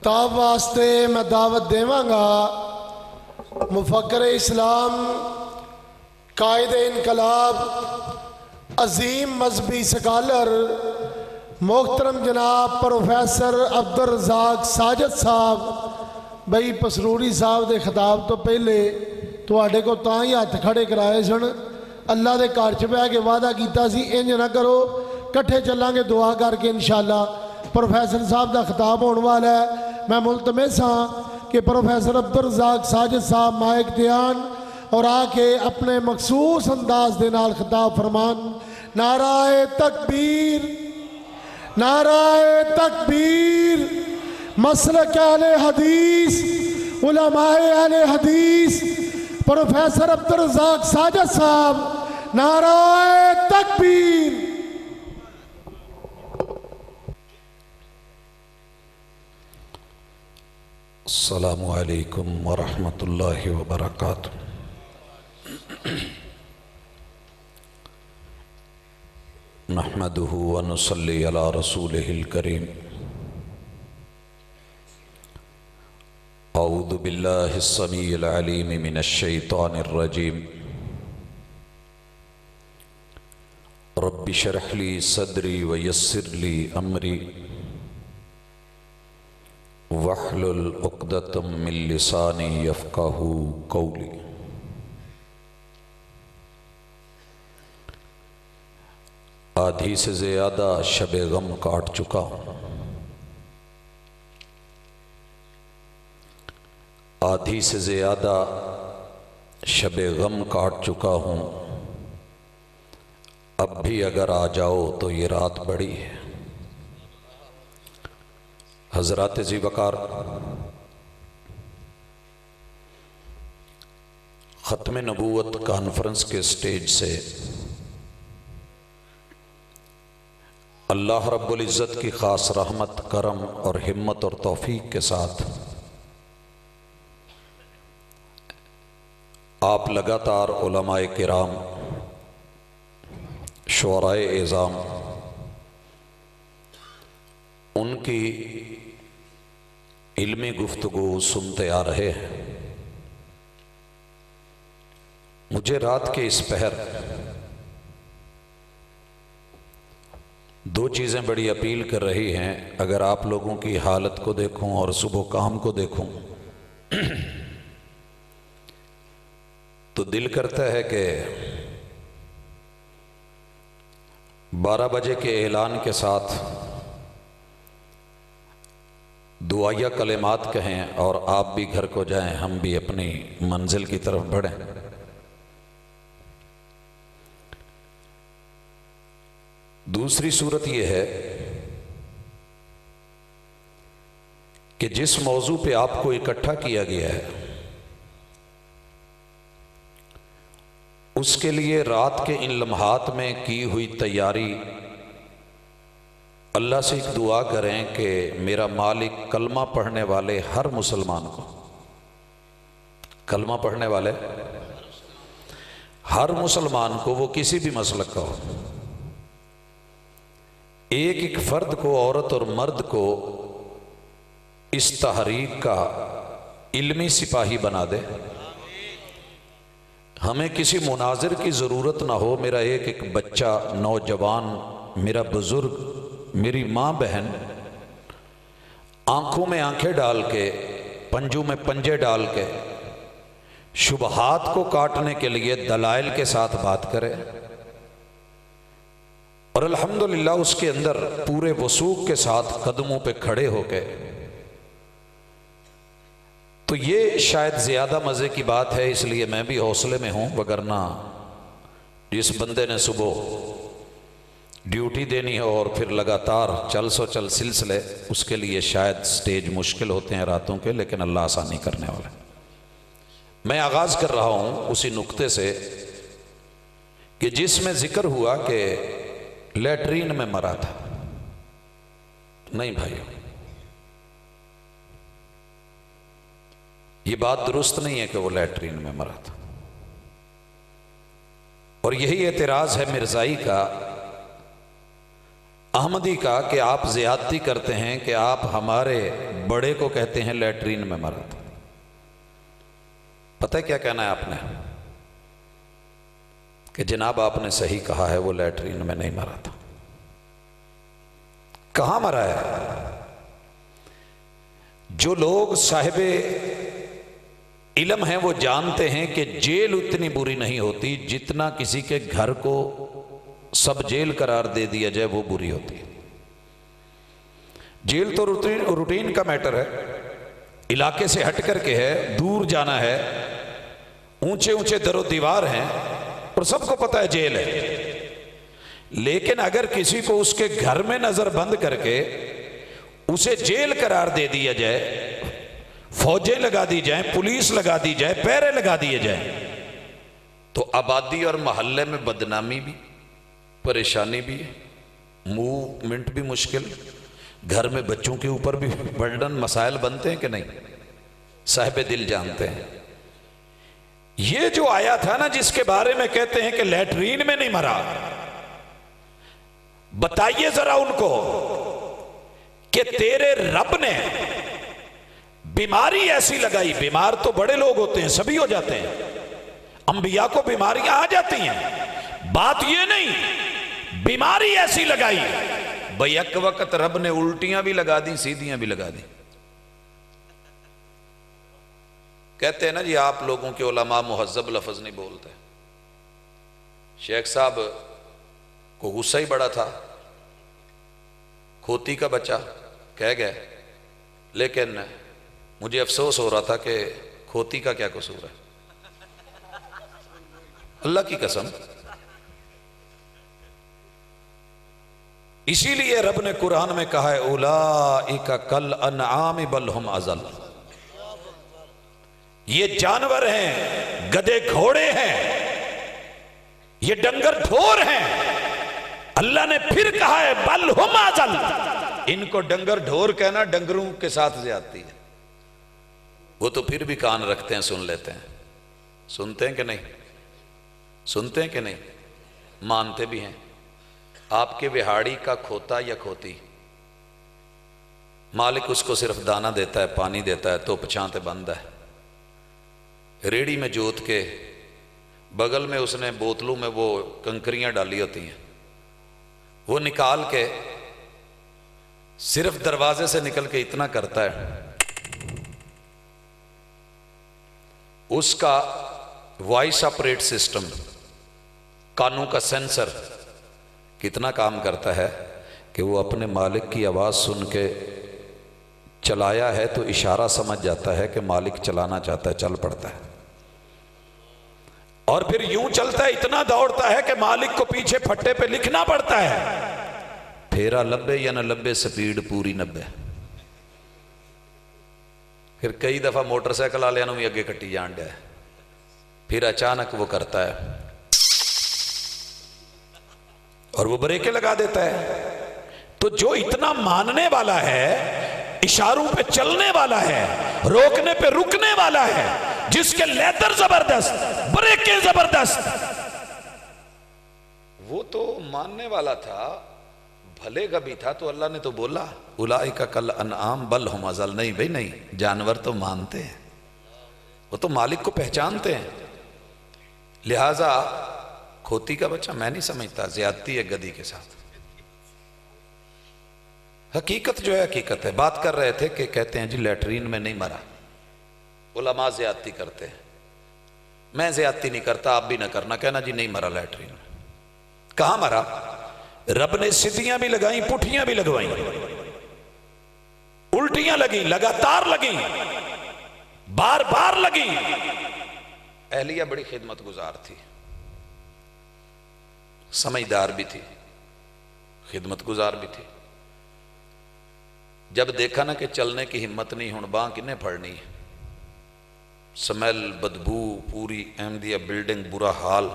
خطاب واسطے میں دعوت دیواں مفکر اسلام، قائد انقلاب، عظیم مذہبی سکالر محترم جناب پروفیسر عبدالرزاق ساجد صاحب بھائی پسروری صاحب دے خطاب تو پہلے تواڈے کو تاں ہی ہاتھ کھڑے کرائے سن۔ اللہ دے گھر چ بیٹھ کے وعدہ کیتا سی انج نہ کرو، کٹھے چلاں گے دعا کر کے انشاءاللہ۔ پروفیسر صاحب دا خطاب ہونے والا ہے، میں ملتمس ہاں کہ پروفیسر عبدالرزاق ساجد صاحب مائک دیان اور آ کے اپنے مخصوص انداز دے نال خطاب فرمان۔ نعرہ تکبیر، نعرہ تکبیر، مسلک اہل حدیث، علماء اہل حدیث پروفیسر عبدالرزاق ساجد صاحب، نعرہ تکبیر۔ السلام علیکم ورحمۃ اللہ وبرکاتہ۔ نحمدہ ونصلی علی رسولہ الکریم۔ اعوذ باللہ السمیع العلیم من الشیطان الرجیم۔ رب اشرح لی صدری ویسر لی امری وَاحْلُلْ عُقْدَةً مِّن لِّسَانِي يَفْقَهُوا قَوْلِي۔ آدھی سے زیادہ شب غم کاٹ چکا ہوں، آدھی سے زیادہ شب غم کاٹ چکا ہوں، اب بھی اگر آ جاؤ تو یہ رات بڑی ہے۔ حضرات ذی وقار، ختم نبوت کانفرنس کے سٹیج سے اللہ رب العزت کی خاص رحمت، کرم اور ہمت اور توفیق کے ساتھ آپ لگاتار علماء کرام، شعراء اعظام، ان کی علمی گفتگو سنتے آ رہے ہیں۔ مجھے رات کے اس پہر دو چیزیں بڑی اپیل کر رہی ہیں۔ اگر آپ لوگوں کی حالت کو دیکھوں اور صبح کام کو دیکھوں تو دل کرتا ہے کہ 12 بجے کے اعلان کے ساتھ دعائیہ کلمات کہیں اور آپ بھی گھر کو جائیں، ہم بھی اپنی منزل کی طرف بڑھیں۔ دوسری صورت یہ ہے کہ جس موضوع پہ آپ کو اکٹھا کیا گیا ہے اس کے لیے رات کے ان لمحات میں کی ہوئی تیاری، اللہ سے ایک دعا کریں کہ میرا مالک کلمہ پڑھنے والے ہر مسلمان کو، کلمہ پڑھنے والے ہر مسلمان کو، وہ کسی بھی مسلک کا ہو، ایک ایک فرد کو، عورت اور مرد کو اس تحریک کا علمی سپاہی بنا دے۔ ہمیں کسی مناظر کی ضرورت نہ ہو، میرا ایک ایک بچہ، نوجوان، میرا بزرگ، میری ماں بہن آنکھوں میں آنکھیں ڈال کے، پنجوں میں پنجے ڈال کے شبہات کو کاٹنے کے لیے دلائل کے ساتھ بات کرے، اور الحمدللہ اس کے اندر پورے وثوق کے ساتھ قدموں پہ کھڑے ہو کے، تو یہ شاید زیادہ مزے کی بات ہے۔ اس لیے میں بھی حوصلے میں ہوں، وگرنہ جس بندے نے صبح ڈیوٹی دینی ہو اور پھر لگاتار چل سو چل سلسلے، اس کے لیے شاید سٹیج مشکل ہوتے ہیں راتوں کے، لیکن اللہ آسانی کرنے والا ہے۔ میں آغاز کر رہا ہوں اسی نقطے سے کہ جس میں ذکر ہوا کہ لیٹرین میں مرا تھا۔ نہیں بھائیو، یہ بات درست نہیں ہے کہ وہ لیٹرین میں مرا تھا، اور یہی اعتراض ہے مرزائی کا۔ احمدی کا کہ آپ زیادتی کرتے ہیں کہ آپ ہمارے بڑے کو کہتے ہیں لیٹرین میں مرا تھا. پتہ ہے کیا کہنا ہے آپ نے؟ کہ جناب آپ نے صحیح کہا ہے، وہ لیٹرین میں نہیں مرا تھا. کہاں مرا ہے؟ جو لوگ صاحب علم ہیں وہ جانتے ہیں کہ جیل اتنی بری نہیں ہوتی جتنا کسی کے گھر کو سب جیل قرار دے دیا جائے وہ بری ہوتی ہے. جیل تو روٹین کا میٹر ہے، علاقے سے ہٹ کر کے ہے، دور جانا ہے، اونچے اونچے در و دیوار ہیں اور سب کو پتہ ہے جیل ہے. لیکن اگر کسی کو اس کے گھر میں نظر بند کر کے اسے جیل قرار دے دیا جائے، فوجیں لگا دی جائیں، پولیس لگا دی جائے، پہرے لگا دیے جائیں، تو آبادی اور محلے میں بدنامی بھی، پریشانی بھی، موومنٹ بھی مشکل، گھر میں بچوں کے اوپر بھی برڈن، مسائل بنتے ہیں کہ نہیں؟ صاحب دل جانتے ہیں. یہ جو آیا تھا نا جس کے بارے میں کہتے ہیں کہ لیٹرین میں نہیں مرا، بتائیے ذرا ان کو کہ تیرے رب نے بیماری ایسی لگائی. بیمار تو بڑے لوگ ہوتے ہیں، سبھی ہو جاتے ہیں، انبیاء کو بیماریاں آ جاتی ہیں، بات یہ نہیں، بیماری ایسی لگائی بھئی ایک وقت رب نے الٹیاں بھی لگا دی، سیدھیاں بھی لگا دی. کہتے ہیں نا جی آپ لوگوں کے علماء مہذب لفظ نہیں بولتے. شیخ صاحب کو غصہ ہی بڑا تھا، کھوتی کا بچہ کہہ گئے، لیکن مجھے افسوس ہو رہا تھا کہ کھوتی کا کیا قصور ہے، اللہ کی قسم. اسی لیے رب نے قرآن میں کہا ہے اولئک کالانعام بل ہم اضل. یہ جانور ہیں، گدھے گھوڑے ہیں، یہ ڈنگر ڈھور ہیں. اللہ نے پھر کہا ہے بل ہم اضل. ان کو ڈنگر ڈھور کہنا ڈنگروں کے ساتھ زیادتی ہے. وہ تو پھر بھی کان رکھتے ہیں، سن لیتے ہیں. سنتے ہیں کہ نہیں؟ سنتے ہیں کہ نہیں؟ مانتے بھی ہیں. آپ کے وہاڑی کا کھوتا یا کھوتی، مالک اس کو صرف دانہ دیتا ہے، پانی دیتا ہے، تو پچھانتے بند ہے. ریڑی میں جوت کے بغل میں اس نے بوتلوں میں وہ کنکریاں ڈالی ہوتی ہیں، وہ نکال کے صرف دروازے سے نکل کے اتنا کرتا ہے، اس کا وائس آپریٹ سسٹم، کانوں کا سینسر کتنا کام کرتا ہے کہ وہ اپنے مالک کی آواز سن کے چلایا ہے تو اشارہ سمجھ جاتا ہے کہ مالک چلانا چاہتا ہے، چل پڑتا ہے. اور پھر یوں چلتا ہے، اتنا دوڑتا ہے کہ مالک کو پیچھے پھٹے پہ لکھنا پڑتا ہے پھیرا لبے یا نہ لبے، سپیڈ پوری 90. پھر کئی دفعہ موٹر سائیکل والوں بھی اگے کٹی جان ڈیا ہے. پھر اچانک وہ کرتا ہے اور وہ بریکیں لگا دیتا ہے. تو جو اتنا ماننے والا ہے، اشاروں پہ چلنے والا ہے، روکنے پہ رکنے والا ہے، جس کے لیدر زبردست، بریکیں زبردست، وہ تو ماننے والا تھا، بھلے کا بھی تھا. تو اللہ نے تو بولا اولئک کالانعام بل ہم اضل. نہیں بھائی نہیں، جانور تو مانتے ہیں، وہ تو مالک کو پہچانتے ہیں. لہٰذا کھوتی کا بچہ میں نہیں سمجھتا زیادتی ہے گدھی کے ساتھ. حقیقت جو ہے حقیقت ہے. بات کر رہے تھے کہ کہتے ہیں جی لیٹرین میں نہیں مرا، علماء زیادتی کرتے ہیں. میں زیادتی نہیں کرتا، آپ بھی نہ کرنا. کہنا جی نہیں مرا لیٹرین میں. کہاں مرا؟ رب نے سدیاں بھی لگائیں، پٹھیاں بھی لگوائیں، الٹیاں لگیں، لگاتار لگیں، بار بار لگیں. اہلیہ بڑی خدمت گزار تھی، سمجھدار بھی تھی، خدمت گزار بھی تھی. جب دیکھا نا کہ چلنے کی ہمت نہیں، ہن باں کنے پھڑنی، سمیل، بدبو، پوری احمدیہ بلڈنگ برا حال،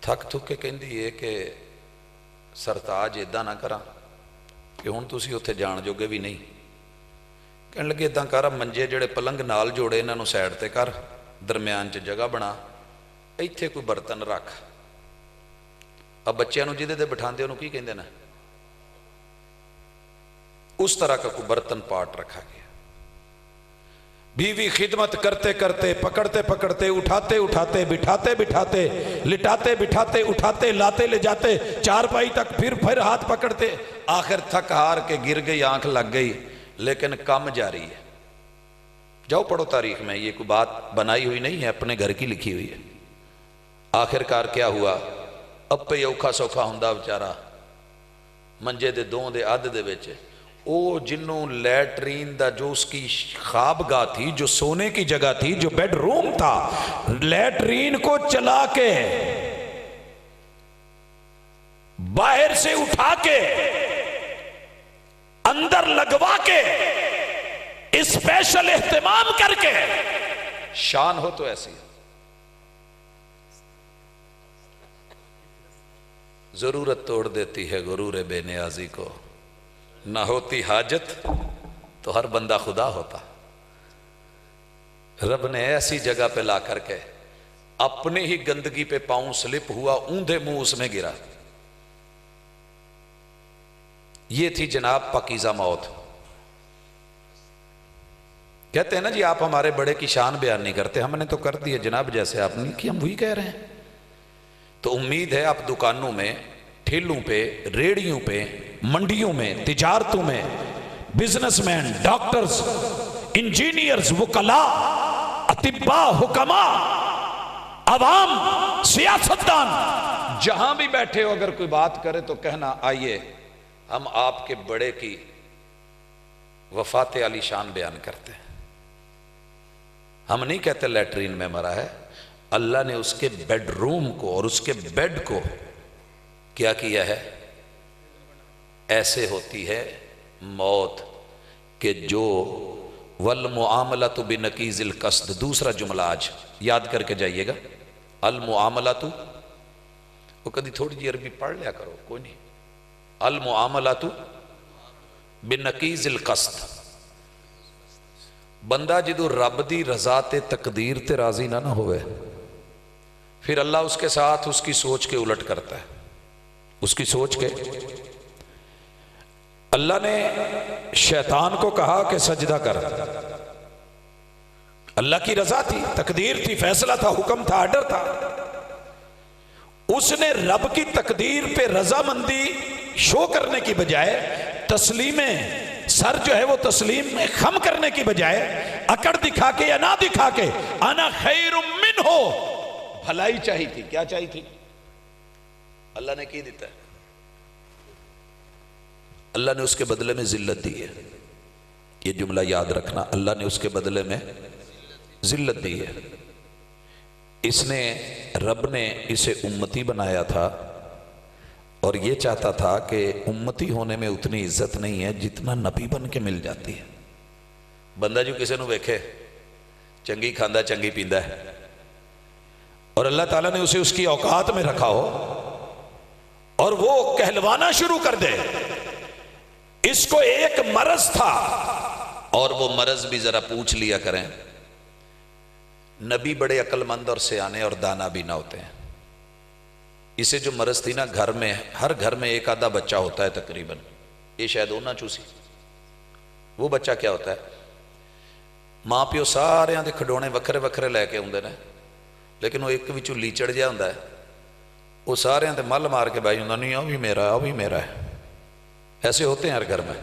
تھک تھک کے کہندی ہے کہ سرتاج ادھا نہ کرا کہ ہن تسی اتھے جان جوگے بھی نہیں. کہنے لگے ادھا کر، منجے جڑے پلنگ نال جوڑے انہاں نوں سائڈ تے کر، درمیان چ جگہ بنا، ایتھے کوئی برتن رکھ، اب بچیاں نو جہدے تے بٹھاندے انہوں کی کہندے نا، اس طرح کا کوئی برتن پاٹ رکھا گیا۔ بیوی خدمت کرتے کرتے، پکڑتے پکڑتے، اٹھاتے اٹھاتے، بٹھاتے بٹھاتے، لٹاتے بٹھاتے، اٹھاتے لاتے لے جاتے چارپائی تک، پھر ہاتھ پکڑتے، آخر تھک ہار کے گر گئی، آنکھ لگ گئی، لیکن کام جاری ہے۔ جاؤ پڑھو تاریخ میں، یہ کوئی بات بنائی ہوئی نہیں ہے، اپنے گھر کی لکھی ہوئی ہے۔ آخر کار کیا ہوا؟ اب پہ اوکھا سوکھا ہوندا بیچارہ منجے دے دوں دے آدھ دے وچ، او جنوں لیٹرین دا جو اس کی خوابگاہ تھی، جو سونے کی جگہ تھی، جو بیڈ روم تھا، لیٹرین کو چلا کے باہر سے اٹھا کے اندر لگوا کے اسپیشل اہتمام کر کے، شان ہو تو ایسی ضرورت توڑ دیتی ہے غرور بے نیازی کو، نہ ہوتی حاجت تو ہر بندہ خدا ہوتا۔ رب نے ایسی جگہ پہ لا کر کے اپنے ہی گندگی پہ پاؤں سلپ ہوا، اوندھے منہ اس میں گرا۔ یہ تھی جناب پاکیزہ موت۔ کہتے ہیں نا جی آپ ہمارے بڑے کی شان بیان نہیں کرتے، ہم نے تو کر دی ہے جناب، جیسے آپ نے کی ہم وہی کہہ رہے ہیں۔ تو امید ہے آپ دکانوں میں، ٹھیلوں پہ، ریڑیوں پہ، منڈیوں میں، تجارتوں میں، بزنس مین، ڈاکٹرز، انجینئرز، وکلاء، اطباء، حکماء، عوام، سیاستدان، جہاں بھی بیٹھے ہو اگر کوئی بات کرے تو کہنا آئیے ہم آپ کے بڑے کی وفات علی شان بیان کرتے ہیں۔ ہم نہیں کہتے لیٹرین میں مرا ہے، اللہ نے اس کے بیڈ روم کو اور اس کے بیڈ کو کیا کیا ہے؟ ایسے ہوتی ہے موت کہ جو والمعاملۃ بنقیض القصد، دوسرا جملہ آج یاد کر کے جائیے گا، المعاملۃ، وہ کدی تھوڑی جی عربی پڑھ لیا کرو، کوئی نہیں، المعاملۃ بنقیض القصد، بندہ جدو رب دی رضا تے تقدیر تے راضی نہ ہوئے، پھر اللہ اس کے ساتھ اس کی سوچ کے الٹ کرتا ہے، اس کی سوچ کے۔ اللہ نے شیطان کو کہا کہ سجدہ کر، اللہ کی رضا تھی، تقدیر تھی، فیصلہ تھا، حکم تھا، آرڈر تھا، اس نے رب کی تقدیر پہ رضامندی شو کرنے کی بجائے، تسلیم سر جو ہے وہ تسلیم میں خم کرنے کی بجائے، اکڑ دکھا کے یا نہ دکھا کے انا خیر منہ، بھلائی چاہی تھی، کیا چاہی تھی؟ اللہ نے کی دیتا ہے، اللہ نے اس کے بدلے میں ذلت دی ہے۔ یہ جملہ یاد رکھنا، اللہ نے اس کے بدلے میں ذلت دی ہے۔ اس نے، رب نے اسے امتی بنایا تھا اور یہ چاہتا تھا کہ امتی ہونے میں اتنی عزت نہیں ہے جتنا نبی بن کے مل جاتی ہے۔ بندہ جو کسی نو ویکھے چنگی کھاندا چنگی پیندا ہے اور اللہ تعالیٰ نے اسے اس کی اوقات میں رکھا ہو اور وہ کہلوانا شروع کر دے، اس کو ایک مرض تھا، اور وہ مرض بھی ذرا پوچھ لیا کریں، نبی بڑے عقل مند اور سیانے اور دانا بھی نہ ہوتے ہیں۔ اسے جو مرض تھی نا، گھر میں، ہر گھر میں ایک آدھا بچہ ہوتا ہے تقریباً، یہ شاید ہونا چوسی، وہ بچہ کیا ہوتا ہے، ماں پیو سارے دے کھڈونے وکھرے وکھرے لے کے آتے ہیں، لیکن وہ ایک وچوں لیچڑ جہا ہوتا ہے، وہ سارے دے مل مار کے بھائی ہوتا نہیں، وہ بھی میرا ہے، وہ بھی میرا ہے۔ ایسے ہوتے ہیں ہر گھر میں،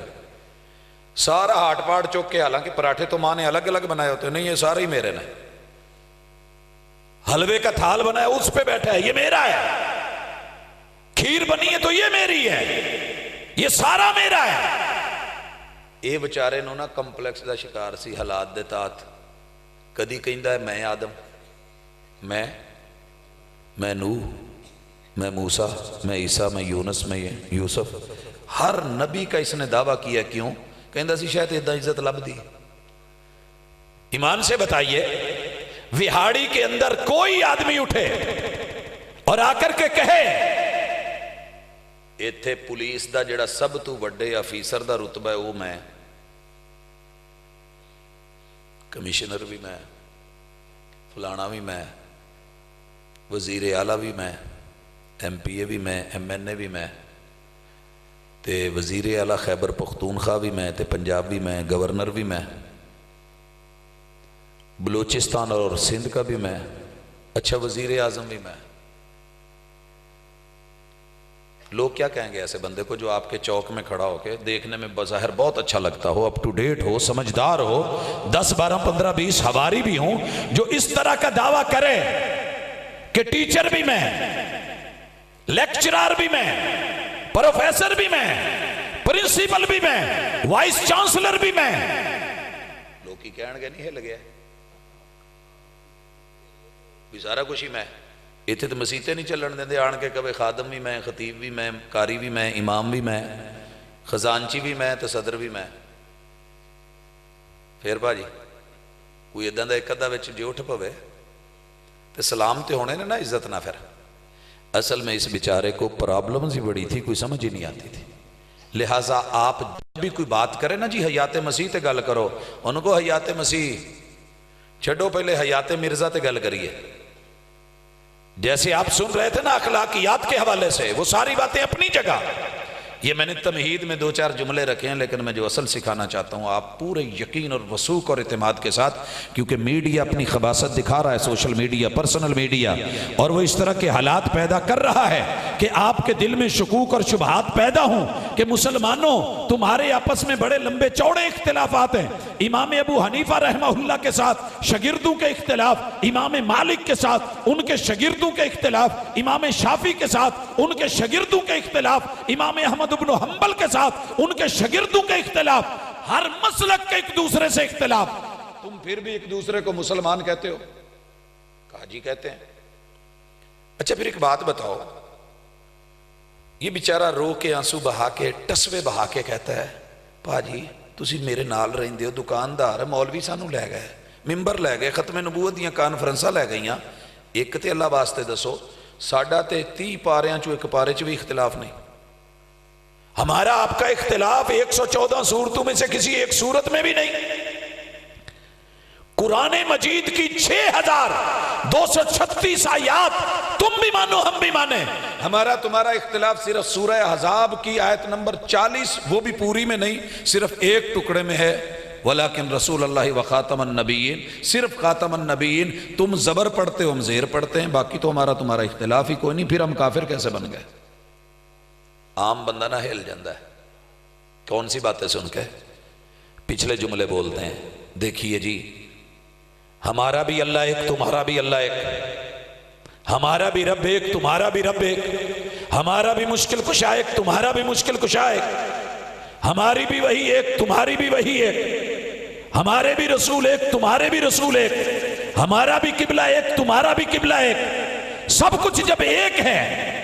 سارا ہاٹ پاٹ چوک کے، حالانکہ پراٹھے تو ماں نے الگ الگ بنائے ہوتے ہیں، نہیں یہ سارے ہی میرے نے، حلوے کا تھال بنا ہے اس پہ بیٹھا ہے، یہ میرا ہے، کھیر بنی ہے تو یہ میری ہے، یہ سارا میرا ہے۔ یہ بچارے نو نا کمپلیکس دا شکار سی، حالات دے تحت کدی کہندا ہے میں آدم، میں نوح، میں موسیٰ، میں عیسیٰ، میں یونس، میں یوسف، ہر نبی کا اس نے دعویٰ کیا، کیوں؟ کہندا سی شاید ادھا عزت لب دی۔ ایمان سے بتائیے، وہاڑی کے اندر کوئی آدمی اٹھے اور آ کر کے کہے ایتھے پولیس دا جڑا سب تو وڈے افیسر دا رتبہ ہے وہ میں، کمشنر بھی میں، فلانا بھی میں، وزیر اعلیٰ بھی میں، MPA بھی میں, MNA بھی میں, تے وزیر اعلیٰ خیبر پختونخوا بھی میں, تے پنجاب بھی میں, گورنر بھی میں, بلوچستان اور سندھ کا بھی میں, اچھا وزیر اعظم بھی میں. لوگ کیا کہیں گے ایسے بندے کو جو آپ کے چوک میں کھڑا ہو کے دیکھنے میں بظاہر بہت اچھا لگتا ہو, اپ ٹو ڈیٹ ہو, سمجھدار ہو, 10 12 15 20 حواری بھی ہوں, جو اس طرح کا دعویٰ کرے کہ ٹیچر بھی میں, لیکچرار بھی میں, پروفیسر بھی میں, پرنسپل بھی میں, وائس چانسلر بھی میں, لوگ کی کہن گے نہیں ہے لگے بھی سارا کچھ ہی میں. اتنے تو مسیطیں نہیں چلن دیں دے, آن کے کبھی خادم بھی میں, خطیب بھی میں, قاری بھی میں, امام بھی میں, خزانچی بھی میں, تو صدر بھی میں. پھر بھاجی کوئی ادھا دا ایک ادھا وچ جو اٹھ پوے تو سلام تے ہونے نا عزت نہ. پھر اصل میں اس بیچارے کو پرابلمز ہی بڑی تھی, کوئی سمجھ ہی نہیں آتی تھی. لہٰذا آپ جب بھی کوئی بات کرے نا جی حیات مسیح تے گل کرو, ان کو حیات مسیح چھڑو, پہلے حیات مرزا تے گل کریے. جیسے آپ سن رہے تھے نا اخلاقیات کے حوالے سے, وہ ساری باتیں اپنی جگہ. یہ میں نے تمہید میں 2 4 جملے رکھے ہیں, لیکن میں جو اصل سکھانا چاہتا ہوں آپ پورے یقین اور وثوق اور اعتماد کے ساتھ, کیونکہ میڈیا اپنی خباثت دکھا رہا ہے, سوشل میڈیا, پرسنل میڈیا, اور وہ اس طرح کے حالات پیدا کر رہا ہے کہ آپ کے دل میں شکوک اور شبہات پیدا ہوں کہ مسلمانوں تمہارے آپس میں بڑے لمبے چوڑے اختلافات ہیں. امام ابو حنیفہ رحمہ اللہ کے ساتھ شاگردوں کے اختلاف, امام مالک کے ساتھ ان کے شاگردوں کے اختلاف, امام شافعی کے ساتھ ان کے شاگردوں کے اختلاف, امام احمد ابن حنبل کے ساتھ ان کے شاگردوں کے اختلاف, ہر مسلک کے ایک دوسرے سے اختلاف. تم پھر بھی ایک دوسرے کو مسلمان کہتے ہو؟ کہا جی کہتے ہیں. اچھا پھر ایک بات بتاؤ, یہ بیچارہ رو کے آنسو بہا کے ٹسوے بہا کے کہتا ہے پاجی تسی میرے نال رہندے ہو, دکاندار مولوی سانو لے گئے, ممبر لے گئے, ختم نبوت دیاں کانفرنساں لے گئیاں, ایک تے اللہ واسطے دسو ساڈا تے 30 پاریاں چو ایک پارے چ بھی اختلاف نہیں. ہمارا آپ کا اختلاف 114 سورتوں میں سے کسی ایک سورت میں بھی نہیں. قرآن مجید کی 6236 آیات تم بھی مانو ہم بھی مانیں. ہمارا تمہارا اختلاف صرف سورہ احزاب کی آیت نمبر 40, وہ بھی پوری میں نہیں, صرف ایک ٹکڑے میں ہے, ولیکن رسول اللہ و خاتم النبیین, صرف خاتم النبیین. تم زبر پڑھتے ہو, ہم زیر پڑھتے ہیں, باقی تو ہمارا تمہارا اختلاف ہی کوئی نہیں. پھر ہم کافر کیسے بن گئے؟ عام بندہ نہ ہل جاندہ ہے کون سی باتیں سن کے. پچھلے جملے بولتے ہیں, دیکھیے جی ہمارا بھی اللہ ایک, تمہارا بھی اللہ ایک, ہمارا بھی رب ایک, تمہارا بھی رب ایک, ہمارا بھی مشکل کشا ایک, تمہارا بھی مشکل کشا ایک, ہماری بھی وہی ایک, تمہاری بھی وہی ایک, ہمارے بھی رسول ایک, تمہارے بھی رسول ایک, ہمارا بھی قبلہ ایک, تمہارا بھی قبلہ ایک. سب کچھ جب ایک ہے,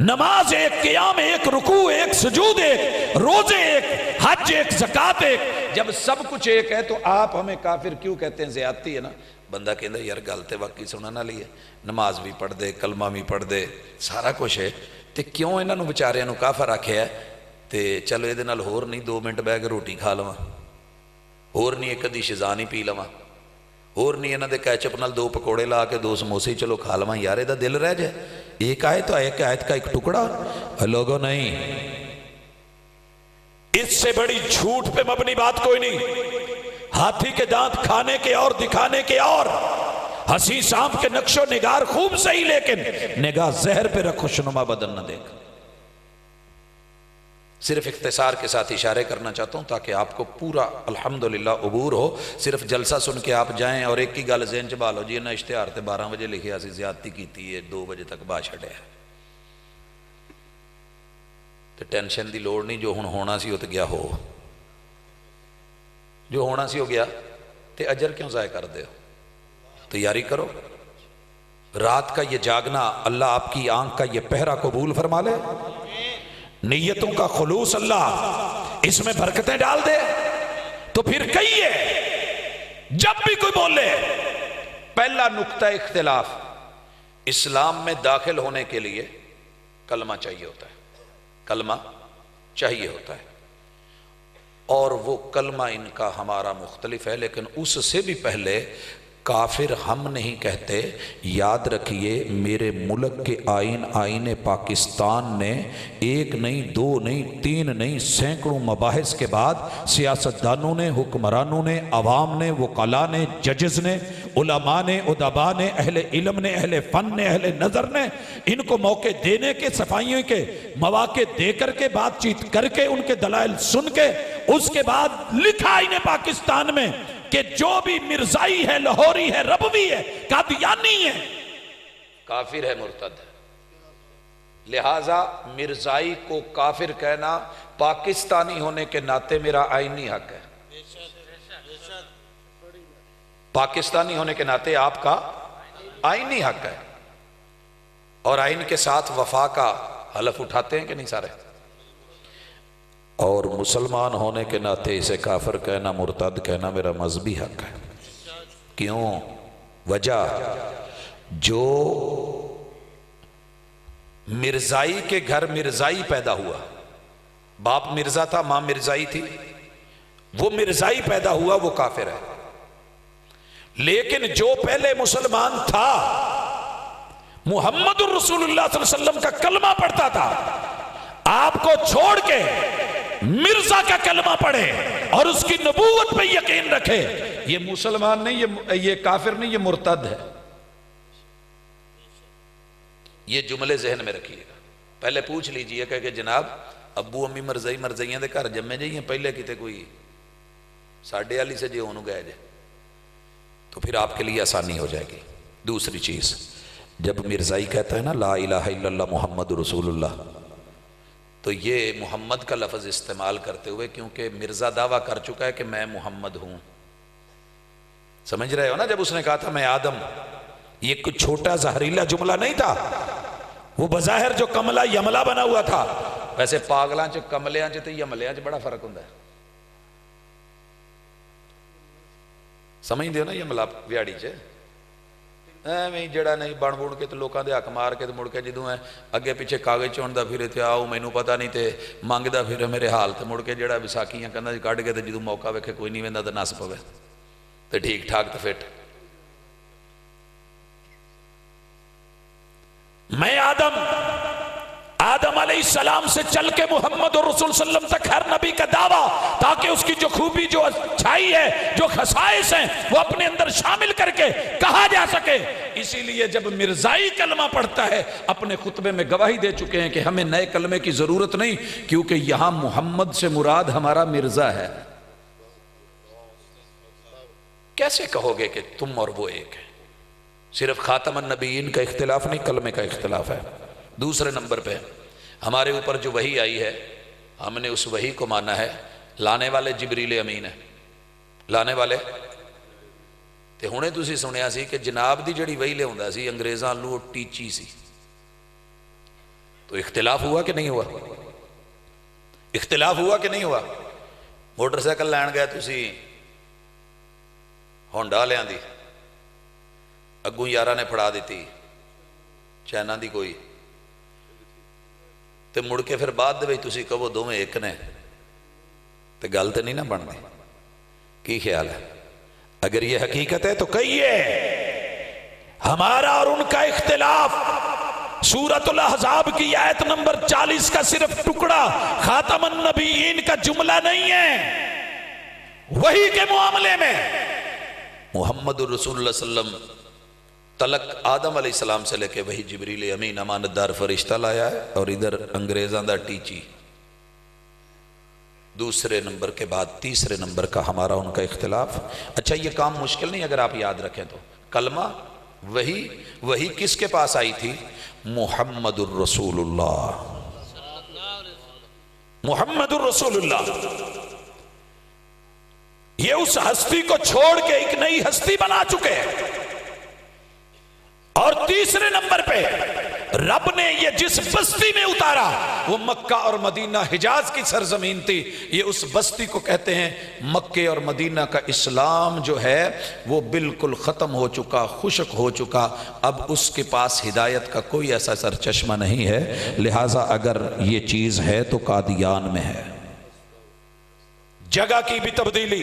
نماز ایک, قیام ایک, رکوع ایک, سجود ایک, روزے ایک, حج ایک, زکوٰۃ ایک, جب سب کچھ ایک ہے تو آپ ہمیں کافر کیوں کہتے ہیں؟ زیادتی ہے نا. بندہ کہتا ہے یار گل تے واقعی سننا نہ لیے, نماز بھی پڑھ دے, کلمہ بھی پڑھ دے, سارا کچھ ہے, تے کیوں انہاں نوں بیچاریاں نوں کافر آکھیا ہے؟ تے چلو یہ دے نال ہور نہیں 2 منٹ بیٹھ کے روٹی کھا لواں, ہور نہیں ایک ادھی شزا نہیں پی لواں, اور نہیں انہاں دے کیچپ نال 2 پکوڑے لا کے 2 سموسے چلو کھا لواں, یار دا دل رہ جائے. ایک آیت تو ایک آیت کا ایک ٹکڑا. لوگوں نہیں, اس سے بڑی جھوٹ پہ مبنی بات کوئی نہیں. ہاتھی کے دانت کھانے کے اور دکھانے کے اور, ہنسی سانپ کے نقش و نگار خوب صحیح, لیکن نگاہ زہر پہ رکھ, خوشنما بدن نہ دیکھ. صرف اختصار کے ساتھ اشارے کرنا چاہتا ہوں تاکہ آپ کو پورا الحمدللہ عبور ہو. صرف جلسہ سن کے آپ جائیں اور ایک کی گل ذہن چ بحال ہو جی, نہ اشتہار تے 12 بجے لکھیا سی, زیادتی کیتی ہے, 2 بجے تک با چھڈیا. تے ٹینشن دی لوڑ نہیں, جو ہن ہونا سی وہ تے گیا ہو, جو ہونا سی ہو گیا, تے اجر کیوں ضائع کر دے ہو؟ تیاری کرو. رات کا یہ جاگنا اللہ آپ کی آنکھ کا یہ پہرا قبول فرما لے. نیتوں کا خلوص اللہ اس میں برکتیں ڈال دے. تو پھر کہیے جب بھی کوئی بولے, پہلا نقطہ اختلاف, اسلام میں داخل ہونے کے لیے کلمہ چاہیے ہوتا ہے, کلمہ چاہیے ہوتا ہے, اور وہ کلمہ ان کا ہمارا مختلف ہے, لیکن اس سے بھی پہلے کافر ہم نہیں کہتے. یاد رکھیے میرے ملک کے آئین پاکستان نے ایک نہیں دو نہیں تین نہیں سینکڑوں مباحث کے بعد سیاستدانوں نے، حکمرانوں نے، عوام نے، وکلاء نے، ججز نے، علماء نے، ادباء نے، اہل علم نے، اہل فن نے، اہل نظر نے، ان کو موقع دینے کے، صفائیوں کے مواقع دے کر کے، بات چیت کر کے، ان کے دلائل سن کے، اس کے بعد لکھا آئین پاکستان میں کہ جو بھی مرزائی ہے، لاہوری ہے، ربوی ہے، قادیانی ہے، کافر ہے، مرتد ہے. لہٰذا مرزائی کو کافر کہنا پاکستانی ہونے کے ناطے میرا آئینی حق ہے. پاکستانی ہونے کے ناطے آپ کا آئینی حق ہے. اور آئین کے ساتھ وفا کا حلف اٹھاتے ہیں کہ نہیں سارے؟ اور مسلمان ہونے کے ناطے اسے کافر کہنا، مرتد کہنا میرا مذہبی حق ہے. کیوں؟ وجہ جو مرزائی کے گھر مرزائی پیدا ہوا، باپ مرزا تھا، ماں مرزائی تھی، وہ مرزائی پیدا ہوا، وہ کافر ہے. لیکن جو پہلے مسلمان تھا، محمد الرسول اللہ صلی اللہ علیہ وسلم کا کلمہ پڑھتا تھا، آپ کو چھوڑ کے مرزا کا کلمہ پڑھے اور اس کی نبوت پہ یقین رکھے، یہ مسلمان نہیں، یہ کافر نہیں، یہ مرتد ہے. یہ جملے ذہن میں رکھیے گا. پہلے پوچھ لیجئے کہ جناب ابو امی مرزائیاں دے گھر جمے جائیں، پہلے کتے کوئی ساڑھے والی سے جی ہونوں گئے جائے تو پھر آپ کے لیے آسانی ہو جائے گی. دوسری چیز، جب مرزائی کہتا ہے نا لا الہ الا اللہ محمد رسول اللہ، تو یہ محمد کا لفظ استعمال کرتے ہوئے، کیونکہ مرزا دعویٰ کر چکا ہے کہ میں محمد ہوں. سمجھ رہے ہو نا؟ جب اس نے کہا تھا میں آدم، یہ کچھ چھوٹا زہریلا جملہ نہیں تھا. وہ بظاہر جو کملہ یملہ بنا ہوا تھا، ویسے پاگلاں چ کملیاں چ تے یملیاں چ بڑا فرق ہوتا ہے. سمجھ دے ہو نا؟ یملہ ویاڑی چ ایویں جڑا نہیں بن بن کے تے لوکاں دے حق مار کے تے مڑ کے جدوں ہے اگے پیچھے کاغذ چوندا پھرے تے آؤ مینوں پتہ نہیں تے منگدا پھر میرے حال تے مڑ کے جڑا وساکیاں کندا چ کڈ کے تے جدوں موقع ویکھے کوئی نہیں ویندا تے نس پوے تے ٹھیک ٹھاک تے فٹ. میں آدم علیہ السلام سے چل کے محمد الرسول صلی اللہ علیہ وسلم تک ہر نبی کا دعویٰ، تاکہ اس کی جو خوبی، جو اچھائی ہے، جو خصائص ہیں، وہ اپنے اندر شامل کر کے کہا جا سکے. اسی لیے جب مرزائی کلمہ پڑھتا ہے، اپنے خطبے میں گواہی دے چکے ہیں کہ ہمیں نئے کلمے کی ضرورت نہیں، کیونکہ یہاں محمد سے مراد ہمارا مرزا ہے. کیسے کہو گے کہ تم اور وہ ایک ہے؟ صرف خاتم النبیین کا اختلاف نہیں، کلمے کا اختلاف ہے. دوسرے نمبر پہ ہمارے اوپر جو وحی آئی ہے، ہم نے اس وحی کو مانا ہے. لانے والے جبریل امین ہے، لانے والے تے ہونے تسی سنیا سی کہ جناب دی جڑی وحی لے ہوندا سی انگریزاں لو ٹیچی سی. تو اختلاف ہوا کہ نہیں ہوا؟ اختلاف ہوا کہ نہیں ہوا؟ موٹر سائیکل لین گئے تسی ہونڈا لیاں دی، اگوں یارہ نے پھڑا دیتی چائنا دی کوئی، تے مڑ کے پھر بعد دے تسی کہو دو میں ایک نے، تے گل تے نہیں نہ بن گئی. کی خیال ہے؟ اگر یہ حقیقت ہے تو کہیے ہمارا اور ان کا اختلاف سورۃ الاحزاب کی آیت نمبر 40 کا صرف ٹکڑا خاتم النبیین کا جملہ نہیں ہے. وحی کے معاملے میں محمد الرسول اللہ صلی اللہ علیہ وسلم تلک آدم علیہ السلام سے لے کے وہی جبریل امین امانت دار فرشتہ لایا ہے، اور ادھر انگریزاں دا ٹیچی. دوسرے نمبر کے بعد تیسرے نمبر کا ہمارا ان کا اختلاف. اچھا یہ کام مشکل نہیں اگر آپ یاد رکھیں تو. کلمہ وہی کس کے پاس آئی تھی؟ محمد الرسول اللہ. محمد الرسول اللہ یہ اس ہستی کو چھوڑ کے ایک نئی ہستی بنا چکے ہیں. اور تیسرے نمبر پہ رب نے یہ جس بستی میں اتارا وہ مکہ اور مدینہ حجاز کی سرزمین تھی. یہ اس بستی کو کہتے ہیں مکہ اور مدینہ کا اسلام جو ہے وہ بالکل ختم ہو چکا، خشک ہو چکا. اب اس کے پاس ہدایت کا کوئی ایسا سرچشمہ نہیں ہے. لہٰذا اگر یہ چیز ہے تو قادیان میں ہے. جگہ کی بھی تبدیلی،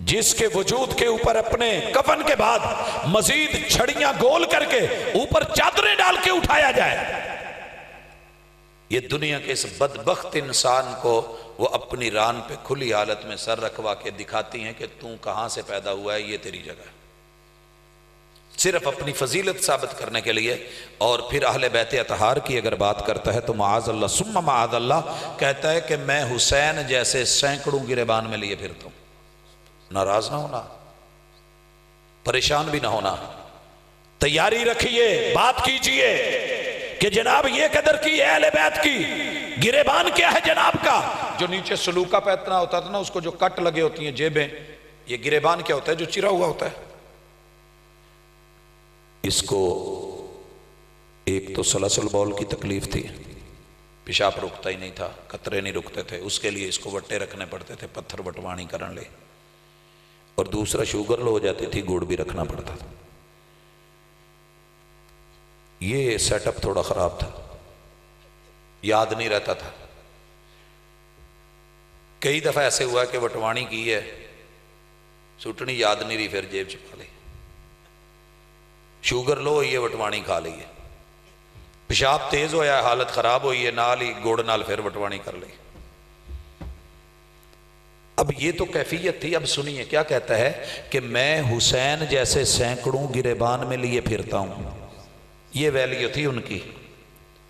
جس کے وجود کے اوپر اپنے کفن کے بعد مزید چھڑیاں گول کر کے اوپر چادریں ڈال کے اٹھایا جائے، یہ دنیا کے اس بدبخت انسان کو وہ اپنی ران پہ کھلی حالت میں سر رکھوا کے دکھاتی ہیں کہ تو کہاں سے پیدا ہوا ہے، یہ تیری جگہ ہے، صرف اپنی فضیلت ثابت کرنے کے لیے۔ اور پھر اہل بیت اطہار کی اگر بات کرتا ہے تو معاذ اللہ ثم معاذ اللہ کہتا ہے کہ میں حسین جیسے سینکڑوں گریبان میں لیے پھرتا ہوں۔ ناراض نہ ہونا، پریشان بھی نہ ہونا، تیاری رکھیے، بات کیجئے کہ جناب یہ قدر کی ہے اہل بیت کی۔ گریبان کیا ہے جناب کا؟ جو نیچے سلوکہ پہ اتنا ہوتا تھا نا، اس کو جو کٹ لگے ہوتی ہیں جیبیں، یہ گریبان کیا ہوتا ہے؟ جو چرا ہوا ہوتا ہے۔ اس کو ایک تو سلسل بول کی تکلیف تھی، پیشاب رکتا ہی نہیں تھا، قطرے نہیں رکتے تھے، اس کے لیے اس کو وٹے رکھنے پڑتے تھے، پتھر وٹوانی کرن لے، اور دوسرا شوگر لو ہو جاتی تھی، گڑ بھی رکھنا پڑتا تھا۔ یہ سیٹ اپ تھوڑا خراب تھا، یاد نہیں رہتا تھا۔ کئی دفعہ ایسے ہوا کہ وٹوانی کی ہے، سوٹنی یاد نہیں رہی، پھر جیب چھپا لی، شوگر لو ہوئی ہے، وٹوانی کھا لی ہے، پیشاب تیز ہویا ہے، حالت خراب ہوئی ہے، نال ہی گڑ نال پھر وٹوانی کر لی۔ اب یہ تو کیفیت تھی، اب سنیے کیا کہتا ہے کہ میں حسین جیسے سینکڑوں گریبان میں لیے پھرتا ہوں۔ یہ ویلیو تھی ان کی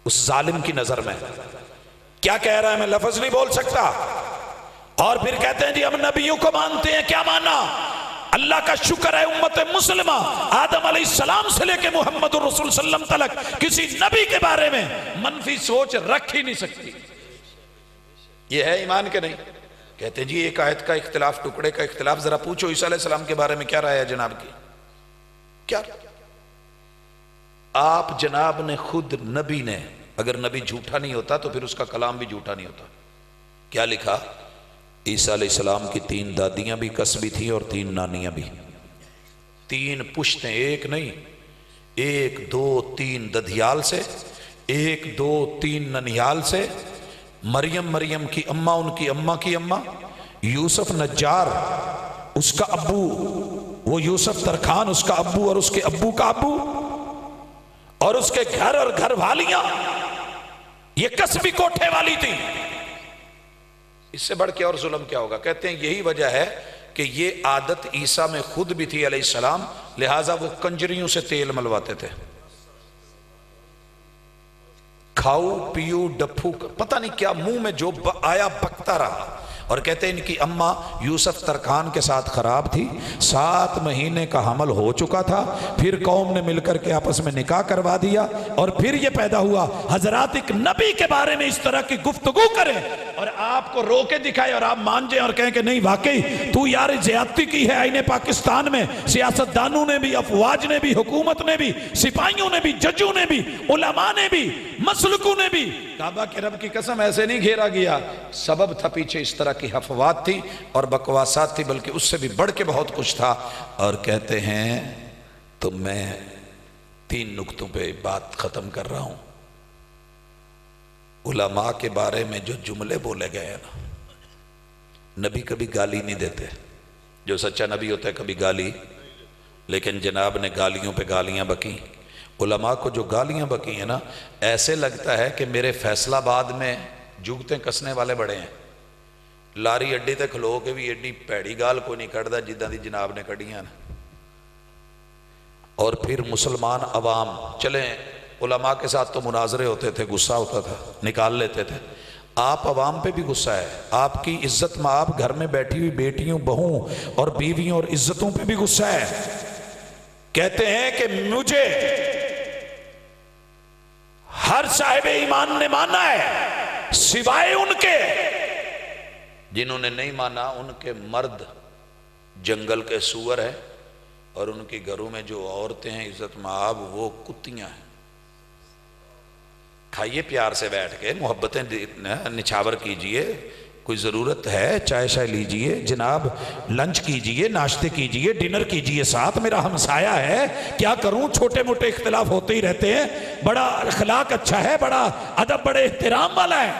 اس ظالم کی نظر میں۔ کیا کہہ رہا ہے میں لفظ نہیں بول سکتا۔ اور پھر کہتے ہیں جی ہم نبیوں کو مانتے ہیں، کیا مانا؟ اللہ کا شکر ہے امت مسلمہ آدم علیہ السلام سے لے کے محمد الرسول صلی اللہ علیہ وسلم تک کسی نبی کے بارے میں منفی سوچ رکھ ہی نہیں سکتی۔ یہ ہے ایمان کے نہیں؟ کہتے ہیں جی ایک آیت کا اختلاف، ٹکڑے کا اختلاف، ذرا پوچھو عیسیٰ علیہ السلام کے بارے میں کیا رائے ہے جناب کی؟ کیا آپ جناب نے خود نبی نے، اگر نبی جھوٹا نہیں ہوتا تو پھر اس کا کلام بھی جھوٹا نہیں ہوتا۔ کیا لکھا؟ عیسیٰ علیہ السلام کی 3 دادیاں بھی قصبی تھیں اور 3 نانیاں بھی، 3 پشتیں، ایک نہیں، 1 2 3 ددھیال سے، 1 2 3 ننیال سے، مریم کی اماں، ان کی اماں کی اماں، یوسف نجار اس کا ابو، وہ یوسف ترکھان اس کا ابو اور اس کے ابو کا ابو، اور اس کے گھر اور گھر والیاں یہ قصبی کوٹھے والی تھی۔ اس سے بڑھ کے اور ظلم کیا ہوگا؟ کہتے ہیں یہی وجہ ہے کہ یہ عادت عیسیٰ میں خود بھی تھی علیہ السلام، لہٰذا وہ کنجریوں سے تیل ملواتے تھے، کھاؤ پیو ڈپھو، پتہ نہیں کیا منہ میں جو آیا بکتا رہا۔ اور کہتے ہیں ان کی اماں یوسف ترکھان کے ساتھ خراب تھی، 7 مہینے کا حمل ہو چکا تھا، پھر قوم نے مل کر کے آپس میں نکاح کروا دیا، اور پھر یہ پیدا ہوا۔ حضرات ایک نبی کے بارے میں اس طرح کی گفتگو کریں اور آپ کو رو کے دکھائے اور آپ مان جائیں اور کہیں کہ نہیں واقعی تو یار زیادتی کی ہے آئین پاکستان میں، سیاستدانوں نے بھی، افواج نے بھی، حکومت نے بھی، سپاہیوں نے بھی، ججوں نے بھی، علماء نے بھی، مسلکوں نے بھی۔ کعبہ کے رب کی قسم ایسے نہیں گھیرا گیا، سبب تھا پیچھے اس طرح کی افواہات تھی اور بکواسات تھی، بلکہ اس سے بھی بڑھ کے بہت کچھ تھا۔ اور کہتے ہیں تو میں 3 نقطوں پہ بات ختم کر رہا ہوں۔ علماء کے بارے میں جو جملے بولے گئے ہیں نا، نبی کبھی گالی نہیں دیتے، جو سچا نبی ہوتا ہے کبھی گالی، لیکن جناب نے گالیوں پہ گالیاں بکیں۔ علماء کو جو گالیاں بکی ہیں نا، ایسے لگتا ہے کہ میرے فیصل آباد میں جگتیں کسنے والے بڑے ہیں، لاری اڈے تے کھلو کے بھی ایڈی پیڑی گال کوئی نہیں کڑدا جدہ دی جناب نے کڑیاں نا۔ اور پھر مسلمان عوام چلیں، علماء کے ساتھ تو مناظرے ہوتے تھے، غصہ ہوتا تھا، نکال لیتے تھے، آپ عوام پہ بھی غصہ ہے، آپ کی عزت مآب گھر میں بیٹھی ہوئی بیٹیوں، بہوں اور بیویوں اور عزتوں پہ بھی غصہ ہے۔ کہتے ہیں کہ مجھے ہر صاحب ایمان نے مانا ہے سوائے ان کے جنہوں نے نہیں مانا، ان کے مرد جنگل کے سور ہیں اور ان کے گھروں میں جو عورتیں ہیں عزت مآب وہ کتیاں ہیں۔ کھائیے پیار سے بیٹھ کے، محبتیں نچھاور کیجئے، کوئی ضرورت ہے چائے شائے لیجئے، جناب لنچ کیجئے، ناشتے کیجئے، ڈنر کیجئے، ساتھ میرا ہمسایہ ہے، کیا کروں، چھوٹے موٹے اختلاف ہوتے ہی رہتے ہیں، بڑا اخلاق اچھا ہے، بڑا ادب، بڑے احترام والا ہے،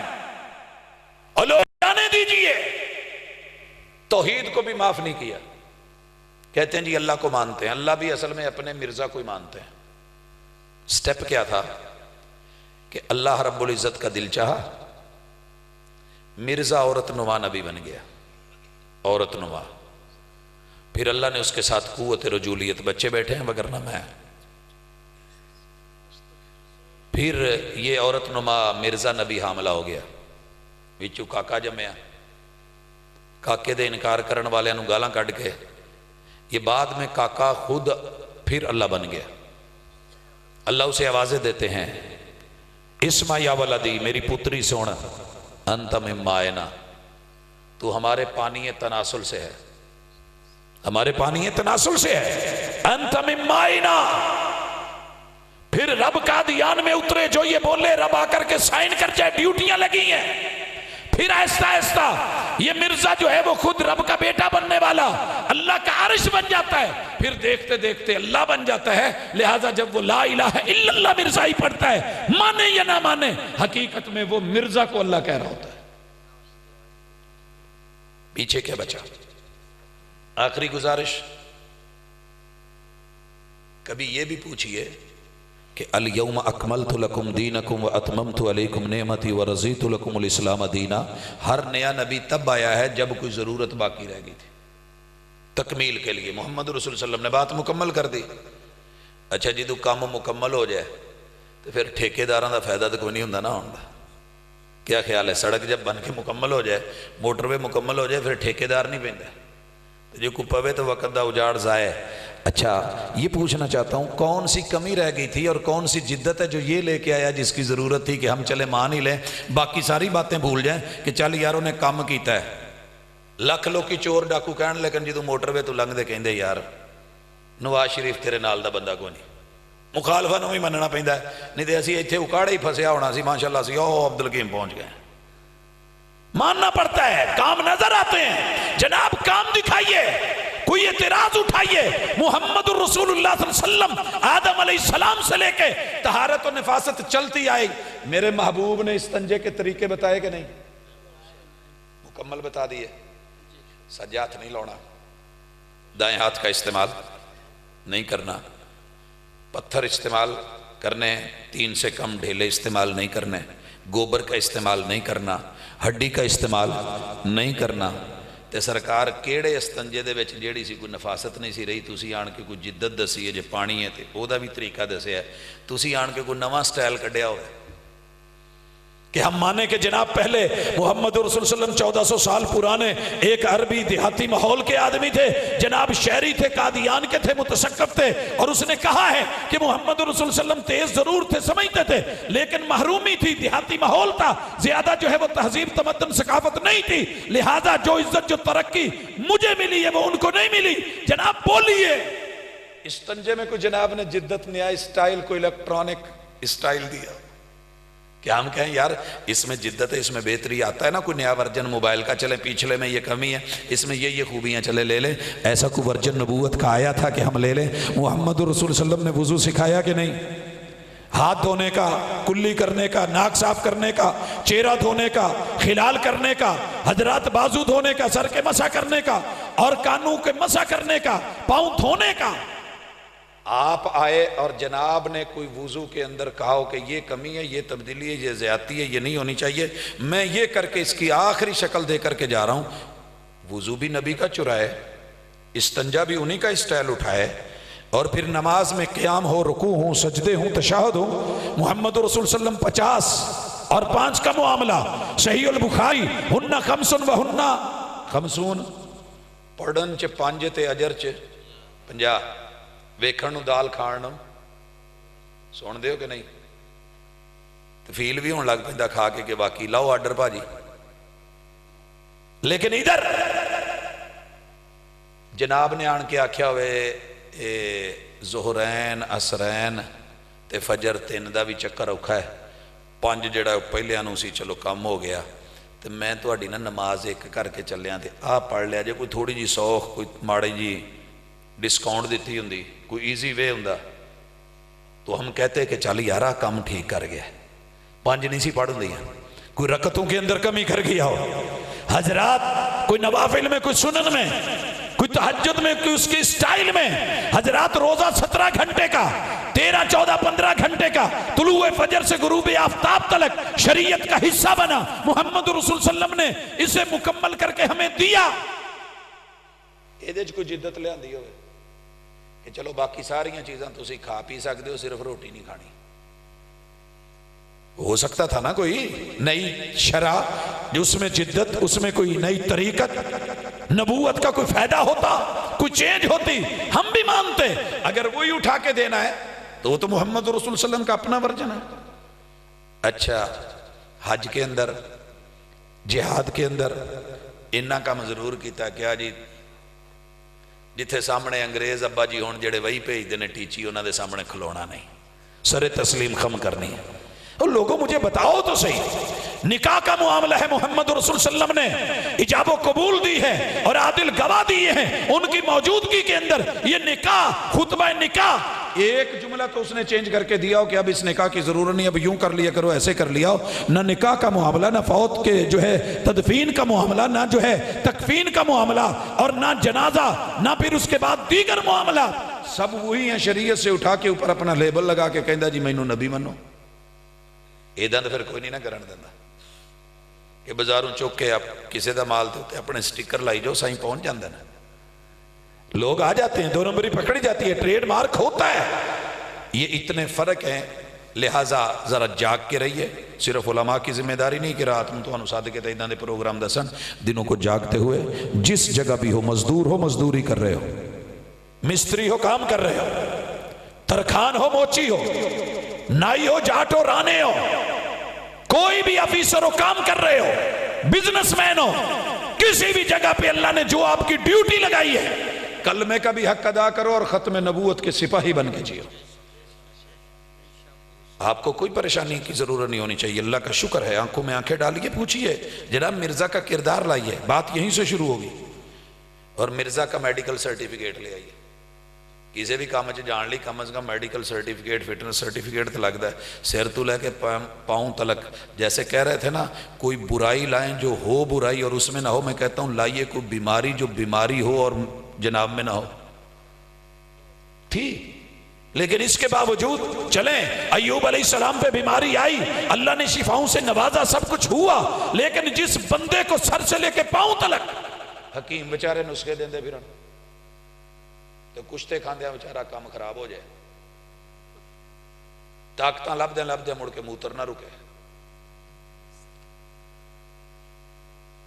اور لوگ جانے دیجئے۔ توحید کو بھی معاف نہیں کیا، کہتے ہیں جی اللہ کو مانتے ہیں، اللہ بھی اصل میں اپنے مرزا کو ہی مانتے ہیں۔ سٹیپ کیا تھا کہ اللہ رب العزت کا دل چاہا، مرزا عورت نما نبی بن گیا، عورت نما، پھر اللہ نے اس کے ساتھ قوت رجولیت، بچے بیٹھے ہیں وگرنہ میں، پھر یہ عورت نما مرزا نبی حاملہ ہو گیا، وچوں کاکا جمیا، کاکے دے انکار کرن والوں گالاں کڈ کے یہ بعد میں کاکا خود پھر اللہ بن گیا۔ اللہ اسے آوازیں دیتے ہیں، اسما یا ولدی، میری پتری سن، انت من مائنا، تو ہمارے پانی تناسل سے ہے، ہمارے پانی تناسل سے ہے، انت من مائنا۔ پھر رب قادیان میں اترے جو یہ بولے، رب آ کر کے سائن کر جائے، ڈیوٹیاں لگی ہیں۔ پھر آہستہ آہستہ یہ مرزا جو ہے وہ خود رب کا بیٹا بننے والا، اللہ کا عرش بن جاتا ہے، پھر دیکھتے دیکھتے اللہ بن جاتا ہے۔ لہٰذا جب وہ لا الہ الا اللہ مرزا ہی پڑھتا ہے، مانے یا نہ مانے، حقیقت میں وہ مرزا کو اللہ کہہ رہا ہوتا ہے۔ پیچھے کیا بچا؟ آخری گزارش، کبھی یہ بھی پوچھئے کہ الیوم اکملت لکم دینکم و اتممت علیکم نعمتی و رضیت لکم الاسلام دینا، ہر نیا نبی تب آیا ہے جب کوئی ضرورت باقی رہ گئی تھی تکمیل کے لیے۔ محمد رسول صلی اللہ علیہ وسلم نے بات مکمل کر دی۔ اچھا جی تو کام مکمل ہو جائے تو پھر ٹھیکیداراں دا فائدہ تو کوئی نہیں ہوندا نا ہوندا۔ کیا خیال ہے؟ سڑک جب بن کے مکمل ہو جائے، موٹر وے مکمل ہو جائے، پھر ٹھیکیدار نہیں پیندا، تو جو کوئی پوے تو وقت دا اجاڑ ضائع۔ اچھا یہ پوچھنا چاہتا ہوں، کون سی کمی رہ گئی تھی اور کون سی جدت ہے جو یہ لے کے آیا جس کی ضرورت تھی کہ ہم چلے مان ہی لیں، باقی ساری باتیں بھول جائیں کہ چل یار انہیں کام کیتا ہے۔ لکھ لوگ کی چور ڈاکو کہن، لیکن جدو موٹر وے تو لنگ دے کہندے یار نواز شریف تیرے نال دا بندہ کوئی نہیں، مخالفہ نو ہی مننا پیندا ہے، نہیں تے اسی ایتھے اکاڑے ہی پھسیا ہونا سی، ماشاءاللہ سی او عبدالقیم پہنچ گئے۔ ماننا پڑتا ہے، کام نظر آتے ہیں، جناب کام دکھائیے، کوئی اعتراض اٹھائیے۔ محمد الرسول اللہ صلی اللہ علیہ وسلم آدم علیہ السلام سے لے کے طہارت و نفاست چلتی آئی، میرے محبوب نے استنجے کے طریقے بتائے کہ نہیں؟ مکمل بتا دیے۔ سجات نہیں لونا، دائیں ہاتھ کا استعمال نہیں کرنا، پتھر استعمال کرنے، 3 سے کم ڈھیلے استعمال نہیں کرنے، گوبر کا استعمال نہیں کرنا، ہڈی کا استعمال نہیں کرنا۔ تے سرکار کیڑے استنجے دے وچ جیڑی سی کوئی نفاست نہیں سی رہی، تسی آن کے کوئی جدت دسی ہے جے پانی ہے تے او دا بھی طریقہ دسیا ہے، تسی آن کے کوئی نواں سٹائل کڈیا ہوئے کہ ہم مانے کہ جناب پہلے محمد رسول صلی اللہ علیہ وسلم 1400 سال پرانے ایک عربی دیہاتی ماحول کے آدمی تھے، جناب شہری تھے، قادیان کے تھے، متثقف تھے، اور اس نے کہا ہے کہ محمد رسول صلی اللہ علیہ وسلم تیز ضرور تھے، سمجھتے تھے، لیکن محرومی تھی، دیہاتی ماحول تھا، زیادہ جو ہے وہ تہذیب تمدن ثقافت نہیں تھی، لہذا جو عزت جو ترقی مجھے ملی ہے وہ ان کو نہیں ملی۔ جناب بولیے، استنجے میں کوئی جناب نے جدت نیا اسٹائل، کوئی الیکٹرانک اسٹائل دیا کیا ہم کہیں یار اس میں جدت ہے، اس میں بہتری آتا ہے نا، کوئی نیا ورژن موبائل کا چلے، پچھلے میں یہ کمی ہے، اس میں یہ خوبیاں چلے لے لیں، ایسا کوئی ورژن نبوت کا آیا تھا کہ ہم لے لیں؟ محمد رسول صلی اللہ علیہ وسلم نے وضو سکھایا کہ نہیں؟ ہاتھ دھونے کا، کلی کرنے کا، ناک صاف کرنے کا، چہرہ دھونے کا، خلال کرنے کا، حضرات بازو دھونے کا، سر کے مسح کرنے کا، اور کانوں کے مسح کرنے کا، پاؤں دھونے کا۔ آپ آئے اور جناب نے کوئی وضو کے اندر کہا ہو کہ یہ کمی ہے، یہ تبدیلی ہے، یہ زیادتی ہے، یہ نہیں ہونی چاہیے، میں یہ کر کے اس کی آخری شکل دے کر کے جا رہا ہوں۔ وضو بھی نبی کا چرائے، استنجا بھی انہی کا اسٹائل اٹھائے، اور پھر نماز میں قیام ہو، رکوع ہو، سجدے ہوں، تشہد ہو، محمد رسول صلی اللہ علیہ وسلم 50 اور 5 کا معاملہ، صحیح البخاری، ہن خمسن و ہن خمسون، پڑھن چ 5 تے اجر چ 50، ویکھن نو دال کھان نو سن دیو کہ نہیں، تو فیل بھی ہون لگ پیندا کھا کے کہ واقعی لاؤ آرڈر بھاجی۔ لیکن ادھر جناب نے آن کے آکھیا ہوئے ظہرین عصرین تے فجر 3 دا بھی چکر اوکھا ہے، 5 جڑا پہلے انو سی چلو کم ہو گیا، تے میں تہاڈی نا نماز ایک کر کے چلیاں تے آپ پڑھ لیا، جے کوئی تھوڑی جی سوخ، کوئی ماڑی جی ڈسکاؤنٹ دیتی ہوندی، کوئی ایزی وے ہوندا، تو ہم کہتے کہ چل یارا کام ٹھیک کر گیا، 5 نہیں سی پڑھ دیا، کوئی رکعتوں کے اندر کمی کر گیا ہو۔ حضرات کوئی نوافل میں، کوئی سنن میں، کوئی کوئی تہجد میں، کوئی اس کے اسٹائل میں. حضرات روزہ 17 گھنٹے کا، 13 14 15 گھنٹے کا، طلوع فجر سے غروب آفتاب تلک شریعت کا حصہ بنا. محمد رسول صلی اللہ علیہ وسلم نے اسے مکمل کر کے ہمیں دیا. یہ کوئی جدت لے آندی ہوئے کہ چلو باقی ساریاں چیزاں تسی کھا پی سکتے ہو، صرف روٹی نہیں کھانی. ہو سکتا تھا نا کوئی نئی شرع، اس میں جدت، اس میں کوئی نئی طریقت، نبوت کا کوئی فائدہ ہوتا، کوئی چینج ہوتی، ہم بھی مانتے. اگر وہی اٹھا کے دینا ہے تو وہ تو محمد رسول صلی اللہ علیہ وسلم کا اپنا ورژن ہے. اچھا، حج کے اندر، جہاد کے اندر انہاں کام ضرور کیتا کیا جی، جتھے سامنے انگریز ابا جی ہون جڑے وہی بھیج دینے ٹیچی، انہاں دے سامنے کھلونا نہیں، سر تسلیم خم کرنی ہے. اور لوگوں مجھے بتاؤ تو صحیح، نکاح کا معاملہ ہے، محمد رسول صلی اللہ علیہ وسلم نے ایجاب و قبول دی ہے اور عادل گواہ دیے ہیں ان کی موجودگی کے اندر. یہ نکاح، خطبہ نکاح، ایک جملہ تو اس نے چینج کر کے دیا ہو کہ اب اس نکاح کی ضرورت نہیں، اب یوں کر لیا کرو، ایسے کر لیا ہو. نہ نکاح کا معاملہ، نہ فوت کے جو ہے تدفین کا معاملہ، نہ جو ہے تکفین کا معاملہ، اور نہ جنازہ، نہ پھر اس کے بعد دیگر معاملہ، سب وہی ہیں. شریعت سے اٹھا کے اوپر اپنا لیبل لگا کے کہندا جی مینوں نبی منو. ایداں تو پھر کوئی نہیں نہ کرن دینا کہ بازاروں چوک کے آپ کسی دا مال تے اپنے سٹیکر لائی جو سائیں پہنچ جاندے نا. لوگ آ جاتے ہیں، 2 نمبری پکڑی جاتی ہے، ٹریڈ مارک ہوتا ہے. یہ اتنے فرق ہیں، لہٰذا ذرا جاگ کے رہیے. صرف علماء کی ذمہ داری نہیں کہ رات میں تو انساد کے تیدان دے پروگرام دسن، دنوں کو جاگتے ہوئے جس جگہ بھی ہو، مزدور ہو مزدوری کر رہے ہو، مستری ہو کام کر رہے ہو، ترخان ہو موچی ہو، نائی ہو جاٹ ہو رانے ہو، کوئی بھی افیسر ہو کام کر رہے ہو، بزنس مین ہو، کسی بھی جگہ پہ اللہ نے جو آپ کی ڈیوٹی لگائی ہے، کلمے کا بھی حق ادا کرو اور ختم نبوت کے سپاہی بن کے جیو. آپ کو کوئی پریشانی کی ضرورت نہیں ہونی چاہیے. اللہ کا شکر ہے، آنکھوں میں آنکھیں ڈالیے، پوچھئے جناب مرزا کا کردار لائیے، بات یہیں سے شروع ہوگی. اور مرزا کا میڈیکل سرٹیفکیٹ لے آئیے. کسی بھی کام جان لی کم از کم میڈیکل سرٹیفکیٹ، فٹنس سرٹیفکیٹ تو لگتا ہے. سر تو لے کے پاؤں تلک، جیسے کہہ رہے تھے نا، کوئی برائی لائیں جو ہو برائی اور اس میں نہ ہو. میں کہتا ہوں لائیے کوئی بیماری جو بیماری ہو اور جناب میں نہ ہو. تھی لیکن اس کے باوجود چلیں، ایوب علیہ السلام پہ بیماری آئی، اللہ نے شفاؤں سے نوازا، سب کچھ ہوا، لیکن جس بندے کو سر سے لے کے پاؤں تلک حکیم بیچارے نسخے دیندے پھرن تو کشتے کھاندے بیچارہ کام خراب ہو جائے. طاقتاں لب دیں مڑ کے موتر نہ رکے.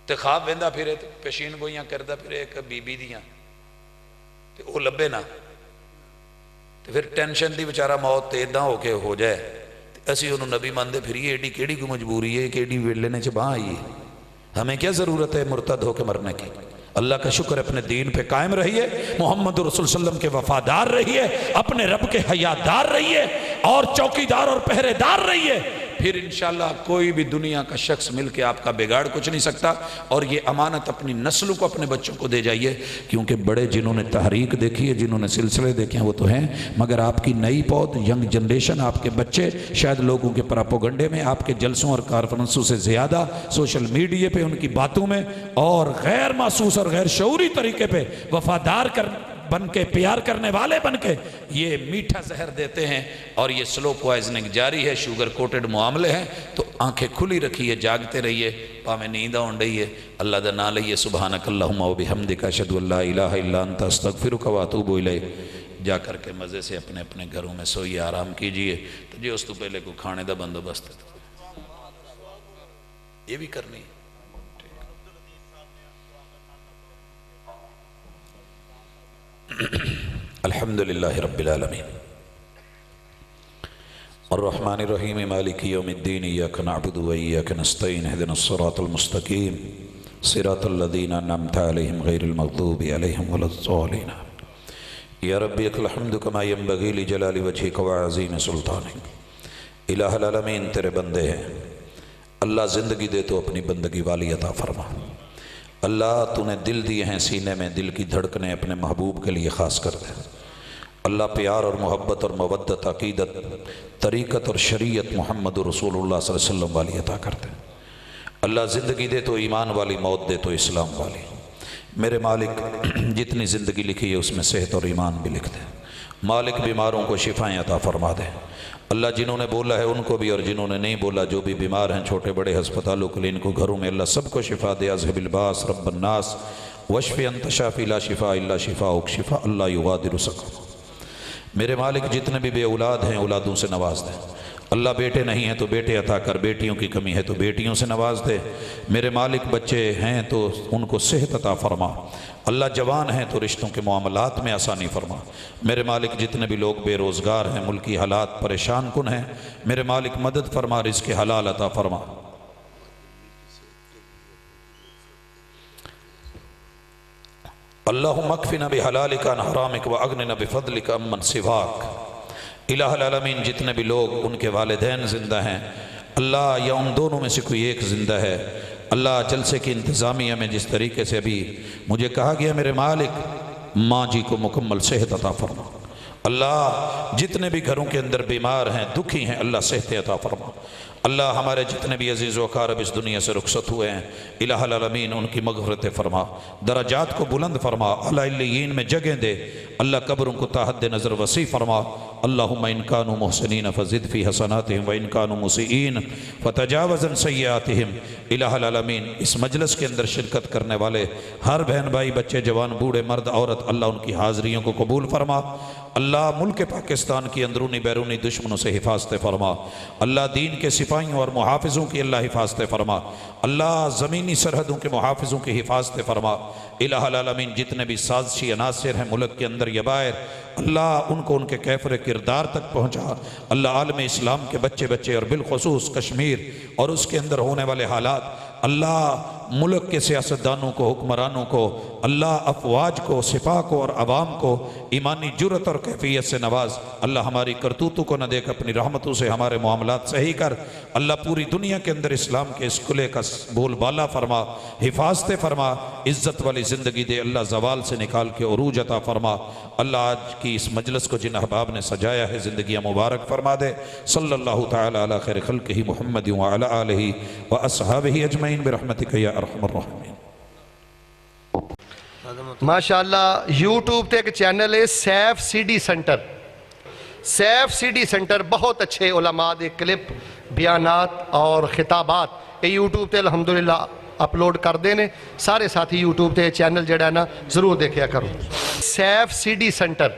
تے خواب ویندا پھرے پیشین گوئیاں کردہ پھرے ایک بی بی دیاں تے وہ لبے نہ، تے پھر ٹینشن دی بیچارہ موت تے ادھاں ہو کے ہو جائے. اسی انہوں نبی ماندے پھر یہ ایڈی کیڑی کو مجبوری ہے کہ ایڈی ویلے نے چباں آئی ہے. ہمیں کیا ضرورت ہے مرتد ہو کے مرنے کی. اللہ کا شکر، اپنے دین پہ قائم رہیے، محمد رسول صلی اللہ علیہ وسلم کے وفادار رہیے، اپنے رب کے حیادار رہیے اور چوکیدار اور پہرے دار رہیے. پھر انشاءاللہ کوئی بھی دنیا کا شخص مل کے آپ کا بگاڑ کچھ نہیں سکتا. اور یہ امانت اپنی نسلوں کو، اپنے بچوں کو دے جائیے، کیونکہ بڑے جنہوں نے تحریک دیکھی ہے، جنہوں نے سلسلے دیکھے ہیں وہ تو ہیں، مگر آپ کی نئی پود، ینگ جنریشن، آپ کے بچے شاید لوگوں کے پراپوگنڈے میں، آپ کے جلسوں اور کانفرنسوں سے زیادہ سوشل میڈیا پہ، ان کی باتوں میں اور غیر محسوس اور غیر شعوری طریقے پہ وفادار بن کے، پیار کرنے والے بن کے یہ میٹھا زہر دیتے ہیں اور یہ سلو پوائزننگ جاری ہے، شوگر کوٹڈ معاملے ہیں. تو آنکھیں کھلی رکھیے، جاگتے رہیے، پاویں نیند آن رہی ہے، اللہ دا نام لئیے. سبحانک اللہم و بحمدک اشہد ان لا الہ الا انت استغفرک و اتوب الیک. جا کر کے مزے سے اپنے اپنے گھروں میں سوئیے، آرام کیجئے. تو جی اس تو پہلے کو کھانے دا بندوبست یہ بھی کرنی ہے. الحمدللہ رب العالمین الرحمن الرحیم مالک یوم الدین ایاک نعبد و ایاک نستعین اهدنا الصراط المستقیم صراط الذین انعمت علیہم غیر المغضوب علیہم ولا الضالین. یا ربی لک الحمد کما ینبغی لجلال وجہک وعظیم سلطانک. الہ العالمین تیرے بندے ہیں، اللہ زندگی دے تو اپنی بندگی والی عطا فرما. اللہ تو نے دل دیے ہیں، سینے میں دل کی دھڑکنیں اپنے محبوب کے لیے خاص کر دے. اللہ پیار اور محبت اور مودت، عقیدت، طریقت اور شریعت محمد رسول اللہ صلی اللہ علیہ وسلم والی عطا کر دے. اللہ زندگی دے تو ایمان والی، موت دے تو اسلام والی. میرے مالک جتنی زندگی لکھی ہے اس میں صحت اور ایمان بھی لکھ دے۔ مالک بیماروں کو شفائیں عطا فرما دے۔ اللہ جنہوں نے بولا ہے ان کو بھی، اور جنہوں نے نہیں بولا جو بھی بیمار ہیں چھوٹے بڑے ہسپتالوں کلینکوں گھروں میں، اللہ سب کو شفا دے۔ اذهب الباس رب الناس واشف انت شافی لا شفاء الا شفاءک شفاء اللہ یغادر سقما۔ میرے مالک جتنے بھی بے اولاد ہیں اولادوں سے نواز دے۔ اللہ بیٹے نہیں ہیں تو بیٹے عطا کر، بیٹیوں کی کمی ہے تو بیٹیوں سے نواز دے۔ میرے مالک بچے ہیں تو ان کو صحت عطا فرما۔ اللہ جوان ہیں تو رشتوں کے معاملات میں آسانی فرما۔ میرے مالک جتنے بھی لوگ بے روزگار ہیں، ملکی حالات پریشان کن ہیں، میرے مالک مدد فرما، رزق حلال عطا فرما۔ اللہم اکفنا بحلالک عن حرامک واغننا بفضلک عمن سواک۔ الہ العالمین جتنے بھی لوگ ان کے والدین زندہ ہیں، اللہ یا ان دونوں میں سے کوئی ایک زندہ ہے، اللہ جلسے کی انتظامیہ میں جس طریقے سے ابھی مجھے کہا گیا میرے مالک ماں جی کو مکمل صحت عطا فرما۔ اللہ جتنے بھی گھروں کے اندر بیمار ہیں دکھی ہیں اللہ صحت عطا فرما۔ اللہ ہمارے جتنے بھی عزیز و اقارب اس دنیا سے رخصت ہوئے ہیں الہ العالمین ان کی مغفرت فرما، درجات کو بلند فرما، اعلیٰ علیین میں جگہ دے، اللہ قبروں کو تا حد نظر وسیع فرما۔ اللہم ان کانوا محسنین فزد فی حسناتہم وان کانوا مسیئین فتجاوز عن سیئاتہم۔ الہ العالمین اس مجلس کے اندر شرکت کرنے والے ہر بہن بھائی بچے جوان بوڑھے مرد عورت اللہ ان کی حاضریوں کو قبول فرما۔ اللہ ملک پاکستان کی اندرونی بیرونی دشمنوں سے حفاظت فرما۔ اللہ دین کے سپاہیوں اور محافظوں کی اللہ حفاظت فرما۔ اللہ زمینی سرحدوں کے محافظوں کی حفاظت فرما۔ الہ العالمین جتنے بھی سازشی عناصر ہیں ملک کے اندر یا باہر، اللہ ان کو ان کے کیفر کردار تک پہنچا۔ اللہ عالم اسلام کے بچے اور بالخصوص کشمیر اور اس کے اندر ہونے والے حالات، اللہ ملک کے سیاستدانوں کو، حکمرانوں کو، اللہ افواج کو، سپاہ کو اور عوام کو ایمانی جرت اور کیفیت سے نواز۔ اللہ ہماری کرتوتوں کو نہ دیکھ، اپنی رحمتوں سے ہمارے معاملات صحیح کر۔ اللہ پوری دنیا کے اندر اسلام کے اس قلعے کا بول بالا فرما، حفاظت فرما، عزت والی زندگی دے، اللہ زوال سے نکال کے عروج عطا فرما۔ اللہ آج کی اس مجلس کو جن احباب نے سجایا ہے زندگیاں مبارک فرما دے۔ صلی اللہ تعالی علی خیر خلقہ محمد وعلی آلہ واصحابہ اجمعین برحمتک یا ارحم الراحمین۔ ماشاءاللہ یوٹیوب تے ایک چینل ہے Saif C D centre, Saif C D centre بہت اچھے علماء دے کلپ بیانات اور خطابات یہ یوٹیوب تے الحمدللہ اپلوڈ کر دینے۔ سارے ساتھی یوٹیوب تے چینل جڑا ہے نا ضرور دیکھیا کرو، سیف سی ڈی سینٹر۔